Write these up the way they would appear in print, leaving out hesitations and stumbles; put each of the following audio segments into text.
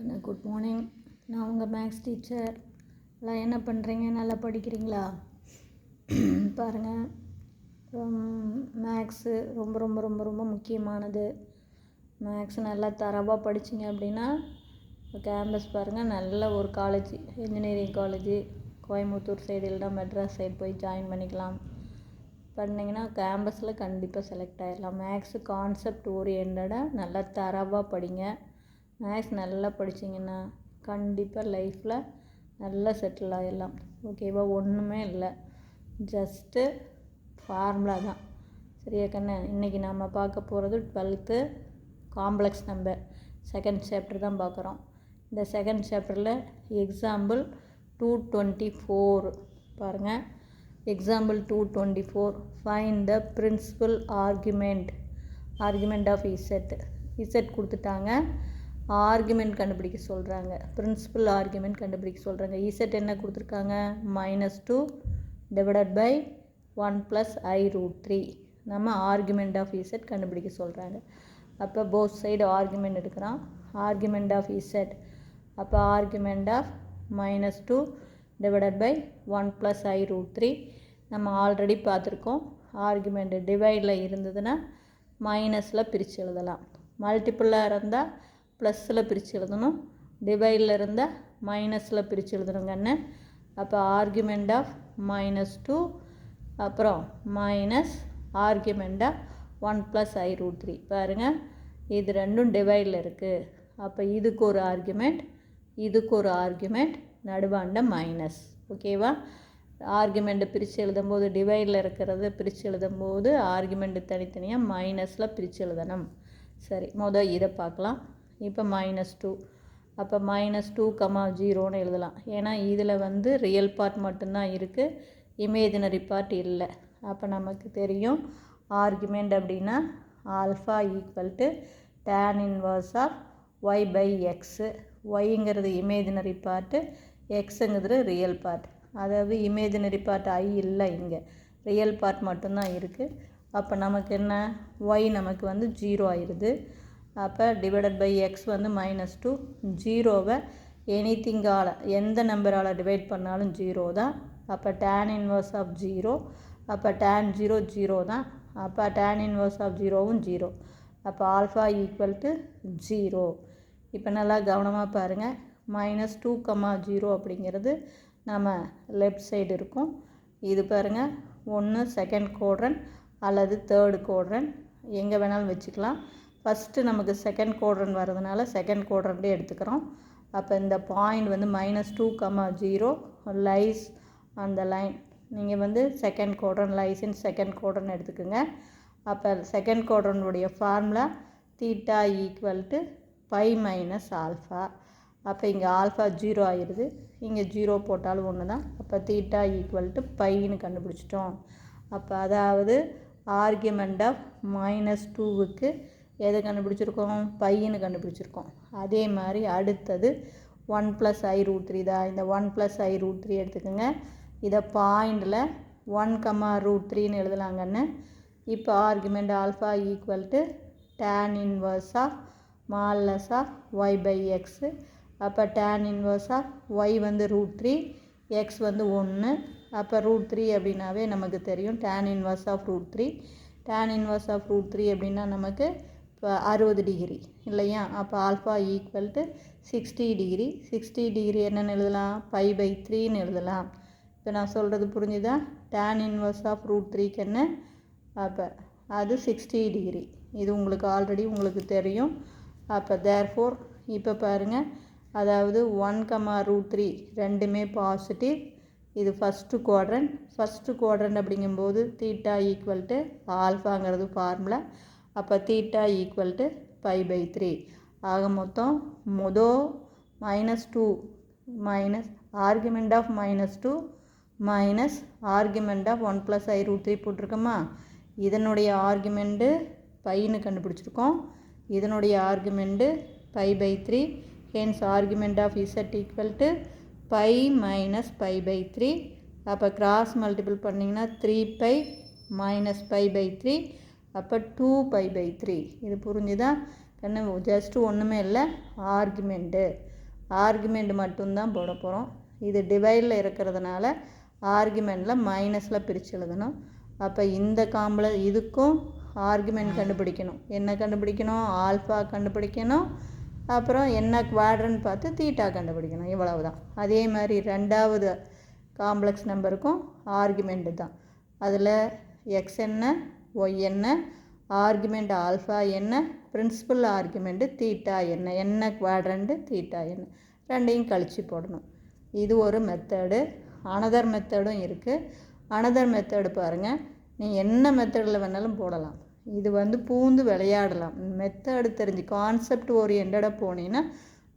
கண்ணு good morning. நான் உங்கள் மேக்ஸ் டீச்சர். எல்லாம் என்ன பண்ணுறீங்க? நல்லா படிக்கிறீங்களா? பாருங்கள், மேக்ஸு ரொம்ப ரொம்ப ரொம்ப ரொம்ப முக்கியமானது. மேக்ஸ் நல்லா தரவாக படிச்சிங்க அப்படின்னா கேம்பஸ் பாருங்கள், நல்ல ஒரு college, engineering college Coimbatore side இல்லைனா மெட்ராஸ் சைடு போய் ஜாயின் பண்ணிக்கலாம். பண்ணிங்கன்னா கேம்பஸில் கண்டிப்பாக செலக்ட் ஆகிடலாம். மேக்ஸு கான்செப்ட் ஓரியன்டாக நல்லா தரவாக படிங்க. மேக்ஸ் நல்லா படிச்சிங்கன்னா கண்டிப்பாக லைஃப்பில் நல்லா செட்டில் ஆகிடலாம். ஓகேவா? ஒன்றுமே இல்லை, ஜஸ்ட்டு ஃபார்முலா தான். சரியா கண்ணு? இன்றைக்கி நம்ம பார்க்க போகிறது 12th complex number second chapter தான் பார்க்குறோம். இந்த செகண்ட் சாப்டரில் எக்ஸாம்பிள் 224 பாருங்கள். Example 224, find the principal argument of Z கொடுத்துட்டாங்க. ஆர்குமெண்ட் கண்டுபிடிக்க சொல்கிறாங்க, பிரின்சிபல் ஆர்குமெண்ட் கண்டுபிடிக்க சொல்கிறாங்க. இசட் என்ன கொடுத்துருக்காங்க? -2 டிவைடட் பை 1 + i√3. நம்ம ஆர்குமெண்ட் ஆஃப் இசட் கண்டுபிடிக்க சொல்கிறாங்க. அப்போ போத் சைடு ஆர்குமெண்ட் எடுக்கிறோம். ஆர்குமெண்ட் ஆஃப் இசட், அப்போ argument of -2 divided by 1 + i√3. நம்ம ஆல்ரெடி பார்த்துருக்கோம். ஆர்குமெண்ட் டிவைடில் இருந்ததுன்னா மைனஸில் பிரித்து எழுதலாம். மல்டிப்புளாக இருந்தால் ப்ளஸில் பிரித்து எழுதணும். டிவைடில் இருந்தால் மைனஸில் பிரித்து எழுதணுங்கன்னு. அப்போ ஆர்குமெண்ட் ஆஃப் -2 அப்புறம் மைனஸ் ஆர்குமெண்ட் ஆஃப் 1 + i√3. பாருங்கள், இது ரெண்டும் டிவைடில் இருக்குது. அப்போ இதுக்கு ஒரு ஆர்குமெண்ட், இதுக்கு ஒரு ஆர்குமெண்ட், நடுவாண்ட மைனஸ். ஓகேவா? ஆர்குமெண்ட்டை பிரித்து எழுதும்போது டிவைடில் இருக்கிறத பிரித்து எழுதும்போது ஆர்குமெண்ட்டு தனித்தனியாக மைனஸில் பிரித்து எழுதணும். சரி, இதை பார்க்கலாம். இப்போ -2, அப்போ -2, 0ன்னு எழுதலாம். ஏன்னா இதில் ரியல் பார்ட் மட்டும்தான் இருக்குது, இமேஜினரி பார்ட் இல்லை. அப்போ நமக்கு தெரியும் ஆர்குமெண்ட் அப்படின்னா alpha = tan inverse of y/x. ஒய்ங்கிறது இமேஜினரி பார்ட்டு, எக்ஸுங்கிறது ரியல் பார்ட். அதாவது இமேஜினரி பார்ட் ஐ இல்லை, இங்கே ரியல் பார்ட் மட்டும்தான் இருக்குது. அப்போ நமக்கு என்ன? ஒய் நமக்கு 0 ஆயிடுது. அப்போ டிவைடட் பை எக்ஸ் -2. 0வை எனிதிங்கால், எந்த நம்பரால் டிவைட் பண்ணாலும் 0 தான். அப்போ tan inverse of 0, அப்போ tan 0 0 தான். அப்போ tan inverse of 0வும் 0. அப்போ ஆல்ஃபா = 0. இப்போ நல்லா கவனமாக பாருங்கள். -2, 0 அப்படிங்கிறது நம்ம லெஃப்ட் சைடு இருக்கும். இது பாருங்கள், ஒன்று செகண்ட் குவாட்ரண்ட் அல்லது தேர்டு குவாட்ரண்ட், எங்கே வேணாலும் வச்சுக்கலாம். ஃபஸ்ட்டு நமக்கு செகண்ட் குவாட்ரண்ட் வரதுனால செகண்ட் குவாட்ரண்ட்டே எடுத்துக்கிறோம். அப்போ இந்த பாயிண்ட் -2, 0 லைஸ் அந்த லைன். நீங்கள் second quadrant lies in second quadrant எடுத்துக்கோங்க. அப்போ செகண்ட் குவாட்ரண்ட்டுடைய ஃபார்முலா θ = π - ஆல்ஃபா. அப்போ இங்கே ஆல்ஃபா 0 ஆயிடுது, இங்கே 0 போட்டாலும் ஒன்று தான். அப்போ θ = πன்னு கண்டுபிடிச்சிட்டோம். அப்போ அதாவது ஆர்குமெண்ட் ஆஃப் -2க்கு எதை கண்டுபிடிச்சிருக்கோம்? பையன்னு கண்டுபிடிச்சிருக்கோம். அதே மாதிரி அடுத்தது 1 + i√3 தான். இந்த 1 + i√3 எடுத்துக்கோங்க. இதை பாயிண்டில் 1, √3ன்னு எழுதலாங்கன்னு. இப்போ argument alpha = tan inverse of y/x. அப்போ tan inverse of y √3, x 1. அப்போ √3 அப்படின்னாவே நமக்கு தெரியும் tan inverse of √3. tan inverse of √3 அப்படின்னா நமக்கு இப்போ 60 டிகிரி இல்லையா? அப்போ ஆல்ஃபா = 60 டிகிரி. 60 டிகிரி என்னென்னு எழுதலாம்? π/3ன்னு எழுதலாம். இப்போ நான் சொல்கிறது புரிஞ்சுதா? tan inverse of √3க்கு என்ன? அப்போ அது 60 டிகிரி. இது உங்களுக்கு ஆல்ரெடி உங்களுக்கு தெரியும். அப்போ தேர்ஃபோர் இப்போ பாருங்கள், அதாவது 1, √3 ரெண்டுமே பாசிட்டிவ். இது ஃபஸ்ட்டு குவாட்ரண்ட் அப்படிங்கும்போது θ = ஆல்ஃபாங்கிறது ஃபார்முலா. அப்போ θ = π/3. ஆக மொத்தம் -2 minus argument of -2 minus argument of 1 + i√3 போட்டிருக்கோமா? இதனுடைய ஆர்குமெண்ட்டு பைன்னு கண்டுபிடிச்சிருக்கோம், இதனுடைய argument π/3. Hence argument of z = π - π/3. அப்போ கிராஸ் மல்டிபிள் பண்ணிங்கன்னா 3π - π/3. அப்போ 2π/3. இது புரிஞ்சுதா? ஜஸ்ட்டு ஒன்றுமே இல்லை, ஆர்குமெண்ட்டு ஆர்குமெண்ட் மட்டும்தான் போட போகிறோம். இது டிவைடில் இருக்கிறதுனால ஆர்குமெண்ட்டில் மைனஸில் பிரித்து எழுதணும். அப்போ இந்த இதுக்கும் ஆர்குமெண்ட் கண்டுபிடிக்கணும். என்ன கண்டுபிடிக்கணும்? ஆல்ஃபா கண்டுபிடிக்கணும். அப்புறம் என்ன குவாட்ரண்ட் பார்த்து தீட்டா கண்டுபிடிக்கணும். இவ்வளவு தான். அதே மாதிரி ரெண்டாவது காம்ப்ளெக்ஸ் நம்பருக்கும் ஆர்குமெண்ட்டு தான். அதில் எக்ஸ் என்ன, ஒய் என்ன, ஆர்குமெண்ட் ஆல்ஃபா என்ன, பிரின்சிபல் ஆர்குமெண்ட்டு தீட்டா என்ன, என்ன குவாட்ரண்ட்டு தீட்டா என்ன, ரெண்டையும் கழித்து போடணும். இது ஒரு மெத்தடு. அனதர் மெத்தடும் இருக்குது. அனதர் மெத்தடு பாருங்கள். நீ என்ன மெத்தடில் வேணாலும் போடலாம். இது பூந்து விளையாடலாம். மெத்தடு தெரிஞ்சு கான்செப்ட் ஓரியண்டடாக போனீங்கன்னா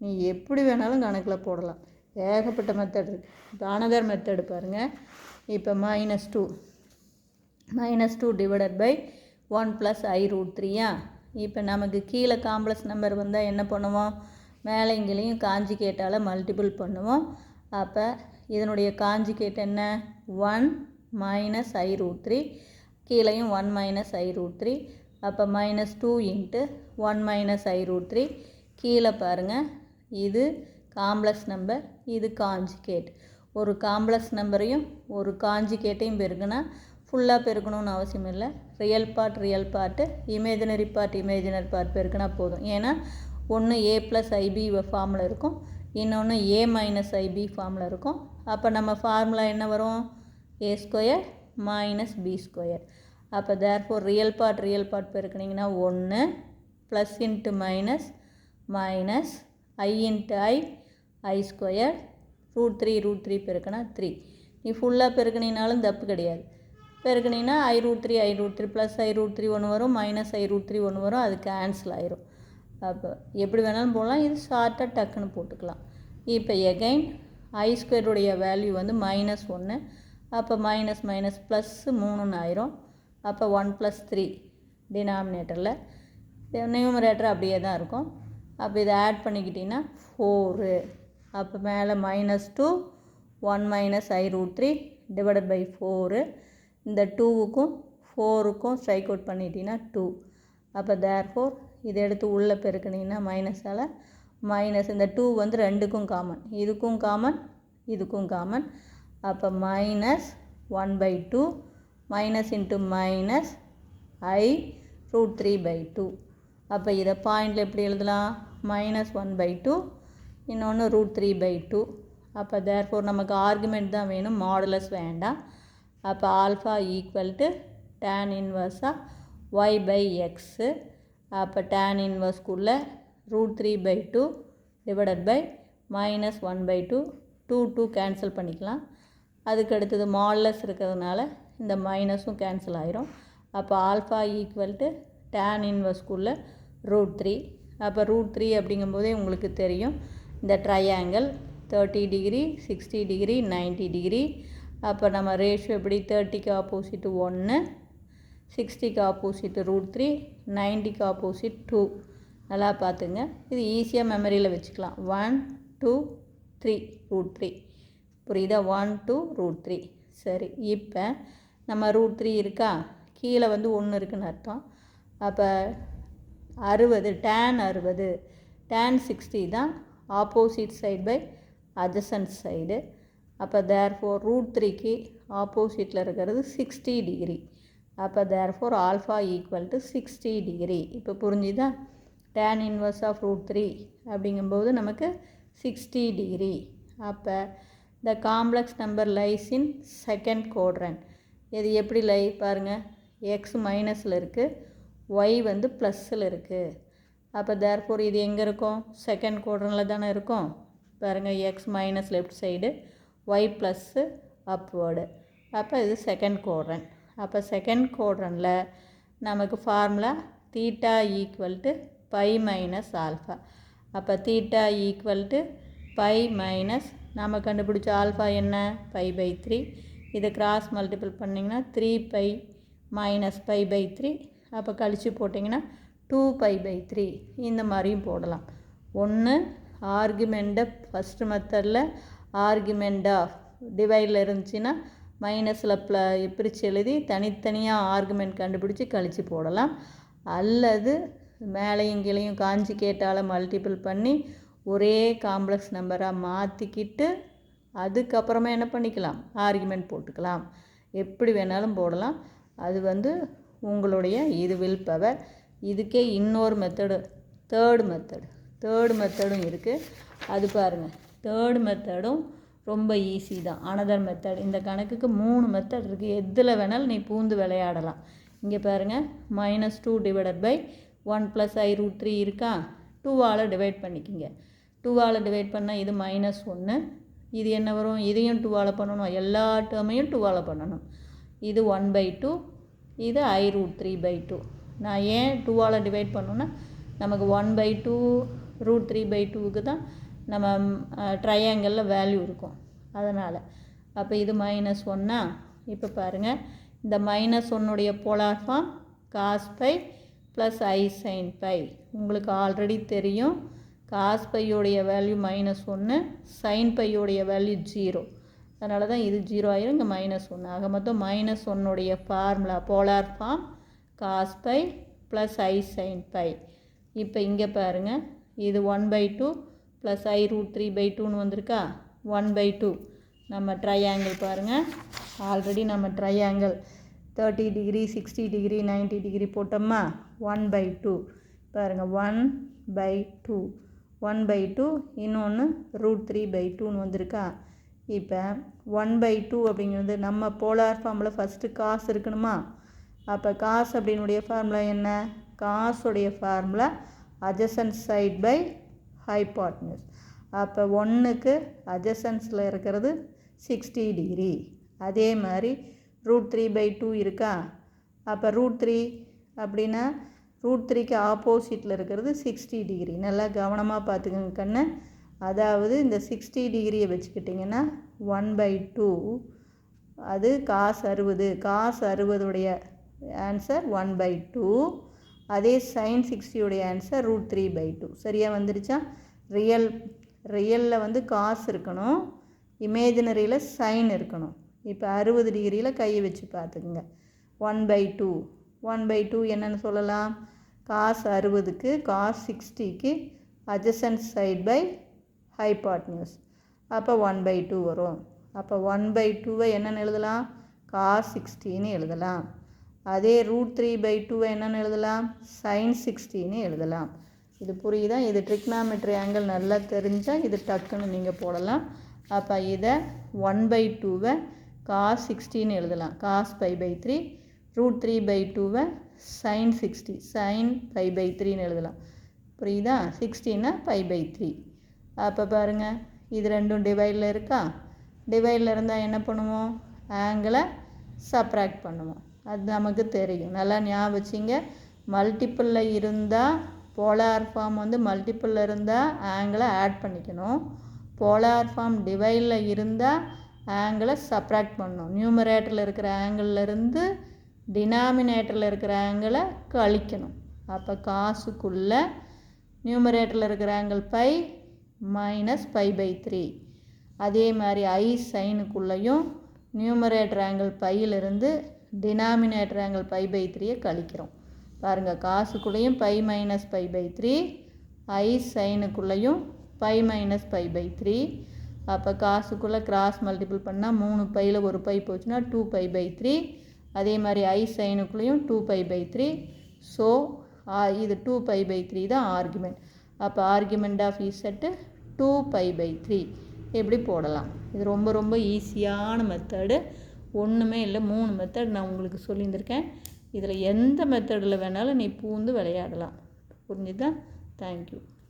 நீ எப்படி வேணாலும் கணக்கில் போடலாம். ஏகப்பட்ட மெத்தட் இருக்குது. இப்போ அனதர் மெத்தடு பாருங்கள். இப்போ -2 டிவைடட் பை 1 + i√3. இப்போ நமக்கு கீழே காம்ப்ளெக்ஸ் நம்பர் வந்தால் என்ன பண்ணுவோம்? மேலேங்கிலையும் காஞ்சிகேட்டால் மல்டிபிள் பண்ணுவோம். அப்போ இதனுடைய காஞ்சிகேட் என்ன? 1 - i√3. கீழையும் 1 - i√3. அப்போ -2 × 1 - i√3. கீழே பாருங்கள், இது காம்ப்ளெக்ஸ் நம்பர், இது காஞ்சிகேட். ஒரு காம்ப்ளெக்ஸ் நம்பரையும் ஒரு காஞ்சிகேட்டையும் பெருக்குனா ஃபுல்லாக பெருக்கணும்னு அவசியம் இல்லை. ரியல் பார்ட்டு இமேஜினரி பார்ட் பெருக்கினா போதும். ஏன்னா ஒன்று a + ib ஃபார்மில் இருக்கும், இன்னொன்று a - ib ஃபார்மில் இருக்கும். அப்போ நம்ம ஃபார்முலா என்ன வரும்? a² - b². அப்போ தேர்ஃபோர் ரியல் பார்ட் பெருக்கினீங்கன்னா 1 plus into minus minus i × i² √3 பெருக்கினா 3. நீ ஃபுல்லாக பெருக்கினாலும் தப்பு கிடையாது. பெருக்கினீங்கன்னா i√3 ப்ளஸ் i√3 ஒன்று வரும், மைனஸ் i√3 ஒன்று வரும், அது கேன்சல் ஆயிரும். அப்போ எப்படி வேணாலும் போடலாம். இது ஷார்ட்டாக டக்குன்னு போட்டுக்கலாம். இப்போ எகைன் i² வேல்யூ -1. அப்போ மைனஸ் மைனஸ் ப்ளஸ் 3ன்னு ஆயிரும். அப்போ 1 + 3 டினாமினேட்டரில், நியூமரேட்டர் அப்படியே தான் இருக்கும். அப்போ இதை ஆட் பண்ணிக்கிட்டிங்கன்னா 4. அப்போ மேலே -2 1 - i√3 டிவைடட் பை 4. இந்த 2க்கும் 4க்கும் ஸ்ட்ரைக் அவுட் பண்ணிட்டீங்கன்னா 2. அப்போ தேர்ஃபோர் இதை எடுத்து உள்ளே பெருக்கினீங்கன்னா மைனஸால் மைனஸ், இந்த 2 2க்கும் காமன், இதுக்கும் காமன், இதுக்கும் காமன். அப்போ -1/2 மைனஸ் இன்ட்டு மைனஸ் i√3/2. அப்போ இதை பாயிண்டில் எப்படி எழுதலாம்? -1/2 இன்னொன்று √3/2. அப்போ தேர்ஃபோர் நமக்கு ஆர்குமெண்ட் தான் வேணும், மாடுலஸ் வேண்டாம். அப்போ ஆல்ஃபா = tan 1 y/x. அப்போ tan 1 √3/2 டிவைடட் பை -1/2. 2 கேன்சல் பண்ணிக்கலாம். அதுக்கு அடுத்தது மாடுலஸ் இருக்கிறதுனால இந்த மைனஸும் கேன்சல் ஆயிரும். அப்போ ஆல்ஃபா = tan 1 √3. அப்போ √3 அப்படிங்கும்போதே உங்களுக்கு தெரியும், இந்த ட்ரையாங்கிள் 30 டிகிரி 60 டிகிரி 90 டிகிரி. அப்போ நம்ம ரேஷியோ எப்படி? 30க்கு ஆப்போசிட் 1, 60க்கு ஆப்போசிட் √3, 90க்கு ஆப்போசிட் 2. நல்லா பார்த்துங்க. இது ஈஸியாக மெமரியில் வச்சுக்கலாம். 1 2 3 √3. புரியுதா? 1 2 √3. சரி, இப்போ நம்ம √3 இருக்கா, கீழே 1 இருக்குன்னு அர்த்தம். அப்போ 60 tan 60 tan 60 தான் opposite side by adjacent side. அப்போ தேர்ஃபோர் √3க்கு ஆப்போசிட்டில் இருக்கிறது 60 டிகிரி. அப்போ தேர்ஃபோர் ஆல்ஃபா = 60 டிகிரி. இப்போ புரிஞ்சுதா? tan 1 of √3 அப்படிங்கும்போது நமக்கு 60 டிகிரி. அப்போ the complex number lies in second quadrant. இது எப்படி லை பாருங்கள், எக்ஸ் மைனஸில் இருக்குது, ஒய் ப்ளஸில் இருக்குது. அப்போ தேர்ஃபோர் இது எங்கே இருக்கும்? செகண்ட் குவாட்ரண்ட்டில் தானே இருக்கும். பாருங்கள், x minus left side, y plus upward. அப்போ இது செகண்ட் குவாட்ரண்ட். அப்போ செகண்ட் குவாட்ரண்ட்டில் நமக்கு formula theta = pi minus alpha. அப்போ தீட்டா = பை மைனஸ், நம்ம கண்டுபிடிச்ச ஆல்ஃபா என்ன? π/3. இதை கிராஸ் மல்டிபிள் பண்ணிங்கன்னா 3π - π/3. அப்போ கழித்து போட்டிங்கன்னா 2π/3. இந்த மாதிரியும் போடலாம். ஒன்று ஆர்குமெண்ட்டை ஃபஸ்ட்டு மெத்தடில் ஆர்குமெண்ட்டாக டிவைடில் இருந்துச்சுன்னா மைனஸில் பிரித்து எழுதி தனித்தனியாக ஆர்குமெண்ட் கண்டுபிடிச்சி கழித்து போடலாம். அல்லது மேலையும் கீழையும் காஞ்சிகேட்டால் மல்டிபிள் பண்ணி ஒரே காம்ப்ளெக்ஸ் நம்பராக மாற்றிக்கிட்டு அதுக்கப்புறமா என்ன பண்ணிக்கலாம், ஆர்குமெண்ட் போட்டுக்கலாம். எப்படி வேணாலும் போடலாம். அது வந்து உங்களுடைய இது வில் பவர். இதுக்கே இன்னொரு மெத்தடு, தேர்டு மெத்தடும் இருக்குது. அது பாருங்கள், தேர்டு மெத்தடும் ரொம்ப ஈஸி தான். Another method. இந்த கணக்குக்கு 3 மெத்தட் இருக்குது. எதில் வேணாலும் நீ பூந்து விளையாடலாம். இங்கே பாருங்கள், -2 டிவைடட் பை 1 + i√3 இருக்கா. 2ஆல் டிவைட் பண்ணிக்கிங்க. 2ஆல் டிவைட் பண்ணால் இது -1. இது என்ன வரும், இதையும் 2ஆல் பண்ணணும். எல்லா டேர்மையும் 2ஆல் பண்ணணும். இது 1/2, இது i√3/2. நான் ஏன் 2ஆல் டிவைட் பண்ணோன்னா, நமக்கு 1/2 √3/2க்கு தான் நம்ம ட்ரையாங்கிளில் வேல்யூ இருக்கும், அதனால். அப்போ இது -1. இப்போ பாருங்கள், இந்த -1உடைய polar form cos π + i sin π. உங்களுக்கு ஆல்ரெடி தெரியும், cos π-உடைய வேல்யூ -1, sin π-உடைய வேல்யூ 0. அதனால தான் இது 0 ஆயிரும், இங்கே -1. ஆக மொத்தம் -1உடைய formula polar form cos π + i sin π. இப்போ இங்கே பாருங்கள், இது 1/2 + i√3/2ன்னு வந்திருக்கா. 1/2 நம்ம ட்ரையாங்கிள் பாருங்கள், ஆல்ரெடி நம்ம ட்ரையாங்கிள் 30 டிகிரி 60 டிகிரி 90 டிகிரி போட்டோம்மா. 1/2 பாருங்கள், 1/2 இன்னொன்று √3/2ன்னு வந்திருக்கா. இப்போ 1/2 அப்படிங்கிறது நம்ம போலார் ஃபார்மில் ஃபஸ்ட்டு காசு இருக்கணுமா. அப்போ காசு அப்படின்னுடைய ஃபார்முலா என்ன, காசுடைய formula adjacent side by hypotenuse. அப்போ 1க்கு adjacenceல இருக்கிறது 60 டிகிரி. அதே மாதிரி √3/2 இருக்கா. அப்போ √3 அப்படின்னா √3க்கு ஆப்போசிட்டில் இருக்கிறது 60 டிகிரி. நல்லா கவனமாக பார்த்துக்கோங்க கண்ணு. அதாவது இந்த 60 டிகிரியை வச்சுக்கிட்டிங்கன்னா 1/2, அது cos 60. cos 60உடைய answer 1/2. அதே sin 60உடைய ஆன்சர் √3/2. சரியாக வந்துருச்சா. ரியலில் வந்து காசு இருக்கணும், இமேஜினரியில் சைன் இருக்கணும். இப்போ 60 டிகிரியில் கையை வச்சு பார்த்துக்குங்க. 1/2 என்னென்னு சொல்லலாம், cos 60க்கு cos 60க்கு adjacent side by hypotenuse. அப்போ 1/2 வரும். அப்போ 1/2 என்னென்னு எழுதலாம், cos 60ன்னு எழுதலாம். அதே √3/2 என்னென்னு எழுதலாம், sin 60ன்னு எழுதலாம். இது புரியுதா. இது ட்ரிக்னாமெட்ரி ஆங்கிள் நல்லா தெரிஞ்சால் இது டக்குன்னு நீங்கள் போடலாம். அப்போ இதை 1/2 cos 60ன்னு எழுதலாம், cos π/3. √3/2 sin 60, sin π/3ன்னு எழுதலாம். புரியுதா. 60ன்னா π/3. அப்போ பாருங்கள், இது ரெண்டும் டிவைடில் இருக்கா. டிவைடில் இருந்தால் என்ன பண்ணுவோம், ஆங்கிளை சப்ராக்ட் பண்ணுவோம். அது நமக்கு தெரியும், நல்லா ஞாபகம் வச்சிங்க. மல்டிப்பிளில் இருந்தால் போலார் ஃபார்ம் வந்து மல்டிப்பிளில் இருந்தால் ஆங்கிளை ஆட் பண்ணிக்கணும். போலார் ஃபார்ம் டிவைடில் இருந்தால் ஆங்கிளை சப்ராக்ட் பண்ணணும். நியூமரேட்டரில் இருக்கிற ஆங்கிளிருந்து டினாமினேட்டரில் இருக்கிற ஆங்கிளை கழிக்கணும். அப்போ காசுக்குள்ளே நியூமரேட்டரில் இருக்கிற ஆங்கிள் π -π/3. அதே மாதிரி i சைனுக்குள்ளேயும் நியூமரேட்டர் ஆங்கிள் πயிலிருந்து டினாமினேட்டர் ஆங்கிள் π/3 கழிக்கிறோம். பாருங்கள், காசுக்குள்ளேயும் π -π/3, i சைனுக்குள்ளேயும் π -π/3. அப்போ காசுக்குள்ளே கிராஸ் மல்டிபிள் பண்ணால் 3 பையில் ஒரு பை போச்சுன்னா 2π/3. அதே மாதிரி i சைனுக்குள்ளேயும் 2π/3. ஸோ இது 2π/3 தான் ஆர்குமெண்ட். அப்போ ஆர்குமெண்ட் ஆஃப் இசட்டு 2π/3 எப்படி போடலாம். இது ரொம்ப ரொம்ப ஈஸியான மெத்தடு. ஒன்றுமே இல்லை, 3 மெத்தட் நான் உங்களுக்கு சொல்லியிருந்திருக்கேன். இதில் எந்த மெத்தடில் வேணாலும் நீ பூந்து விளையாடலாம். புரிஞ்சுதா. தேங்க்யூ.